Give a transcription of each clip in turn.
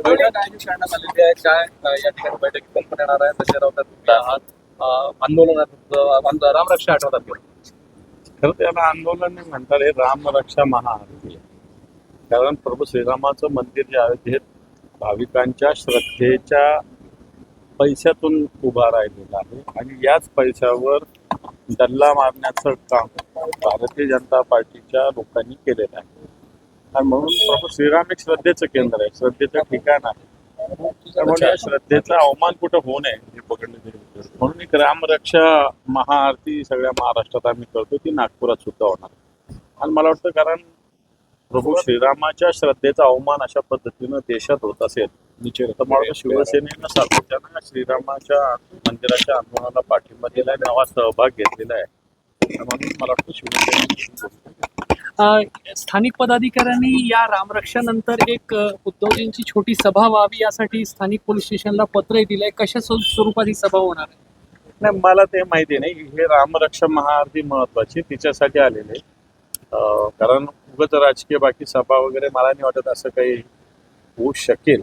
करण्यात आलेली आहे काय या ठिकाणी बैठक करण्यात येणार आहे संजय राऊत आंदोलनात रामरक्षा आठवतात खरं त्याला आंदोलन नाही म्हणतात, हे रामरक्षा महाआरती आहे. कारण प्रभू श्रीरामाचं मंदिर जे आहे ते भाविकांच्या श्रद्धेच्या पैशातून उभा राहिलेला आहे आणि याच पैशावर डल्ला मारण्याचं काम भारतीय जनता पार्टीच्या लोकांनी केलेलं आहे. आणि म्हणून प्रभू श्रीराम एक श्रद्धेचं केंद्र आहे, श्रद्धेचं ठिकाण आहे. त्यामुळे या श्रद्धेचा अवमान कुठं होऊ नये हे पकडले जाईल. म्हणून एक रामरक्षा महाआरती सगळ्या महाराष्ट्रात आम्ही करतो, ती नागपुरात सुद्धा होणार. आणि मला वाटतं कारण प्रभू श्रीरामाच्या श्रद्धेचा अवमान अशा पद्धतीनं देशात होत असेल तर मला शिवसेनेनं सातत्यानं श्रीरामाच्या मंदिराच्या आंदोलनाला पाठिंबा दिलाय, नवा सहभाग घेतलेला आहे. म्हणून मला वाटतं शिवसेने स्थानिक पदाधिकाऱ्यांनी या रामरक्षानंतर एक उद्धवजींची छोटी सभा व्हावी यासाठी स्थानिक पोलीस स्टेशनला पत्रही दिलंय. कशा स्वरूपात ही सभा होणार आहे? नाही, मला ते माहिती नाही. हे रामरक्षा महाआरती महत्वाची तिच्यासाठी आलेले, कारण उगाच राजकीय बाकी सभा वगैरे मला नाही वाटत असं काही होऊ शकेल.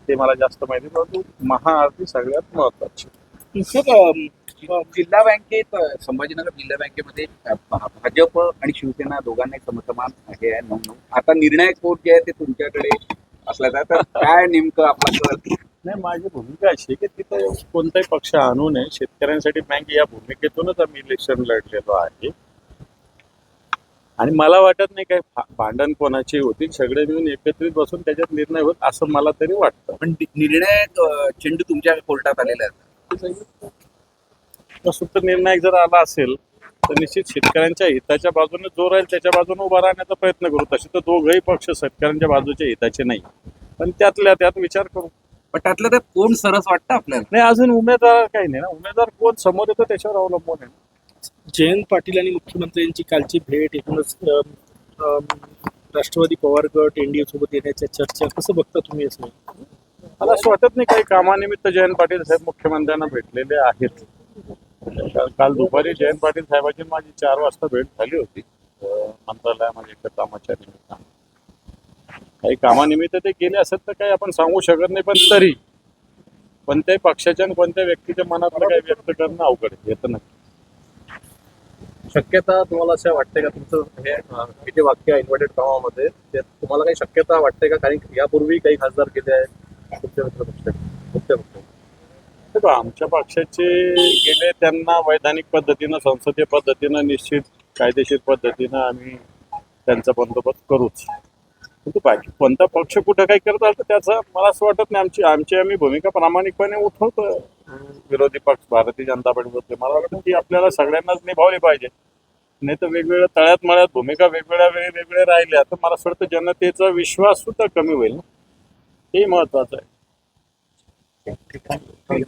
ते मला जास्त माहिती, परंतु महाआरती सगळ्यात महत्वाची. जिल्हा बँकेत संभाजीनगर जिल्हा बँकेमध्ये भाजप आणि शिवसेना दोघांनाही समसमान हे आहे 9-9. आता निर्णायक वोट जे आहे ते तुमच्याकडे असला तर काय नेमकं आपलं? नाही, माझी भूमिका अशी आहे की तिथं कोणताही पक्ष आणू नये. शेतकऱ्यांसाठी बँक या भूमिकेतूनच आम्ही इलेक्शन लढलेलो आहे. आणि मला वाटत नाही काय भांडण कोणाची होतील, सगळे मिळून एकत्रित बसून त्याच्यात निर्णय होत असं मला तरी वाटतं. पण निर्णायक चेंडू तुमच्या कोर्टात आलेला आहे. सुद्धा निर्णायक जर आला असेल तर निश्चित शेतकऱ्यांच्या हिताच्या बाजूने जो राहील त्याच्या बाजूने उभा राहण्याचा प्रयत्न करू. तसे तर दोघंही पक्ष शेतकऱ्यांच्या बाजूच्या हिताचे नाही, पण त्यातल्या त्यात विचार करू. पण त्यातलं तर कोण सरस वाटतं आपल्याला? नाही, अजून उमेदवार काही नाही ना. उमेदवार कोण समोर येतो त्याच्यावर अवलंबून आहे. जयंत पाटील आणि मुख्यमंत्र्यांची कालची भेट, एकूणच राष्ट्रवादी पवार गट एनडीए सोबत येण्याच्या चर्चा कसं बघता तुम्ही? असं मला असं वाटत नाही काही कामानिमित्त जयंत पाटील साहेब मुख्यमंत्र्यांना भेटलेले आहेत. काल दुपारी जयंत पाटील साहेबांची माझी 4 वाजता भेट झाली होती मंत्रालयामध्ये एका कामाच्या निमित्तानं. काही कामानिमित्त ते गेले असेल तर काही आपण सांगू शकत नाही, पण तरी कोणत्याही पक्षाच्या आणि कोणत्या व्यक्तीच्या मनातलं काही व्यक्त करणं अवघड येतं नक्की. शक्यता तुम्हाला असं वाटते का तुमचं हे जे वाक्य आहे इन्व्हर्टेड कामामध्ये ते तुम्हाला काही शक्यता वाटते का? कारण यापूर्वी काही खासदार केले आहेत मुख्य आमच्या पक्षाचे गेले, त्यांना वैधानिक पद्धतीनं संसदीय पद्धतीनं निश्चित कायदेशीर पद्धतीनं आम्ही त्यांचा बंदोबस्त करूच. परंतु बाकी कोणता पक्ष कुठं काही करत आलं तर त्याचं मला असं वाटत नाही. आमची भूमिका प्रामाणिकपणे उठवतो विरोधी पक्ष भारतीय जनता पार्टीबद्दल. मला वाटतं की आपल्याला सगळ्यांनाच निभावली पाहिजे. नाही तर वेगवेगळ्या तळ्यात मळ्यात भूमिका वेगवेगळ्या राहिल्या तर मला असं वाटतं जनतेचा विश्वास सुद्धा कमी होईल ना. हे महत्वाचं आहे. ठीक आहे.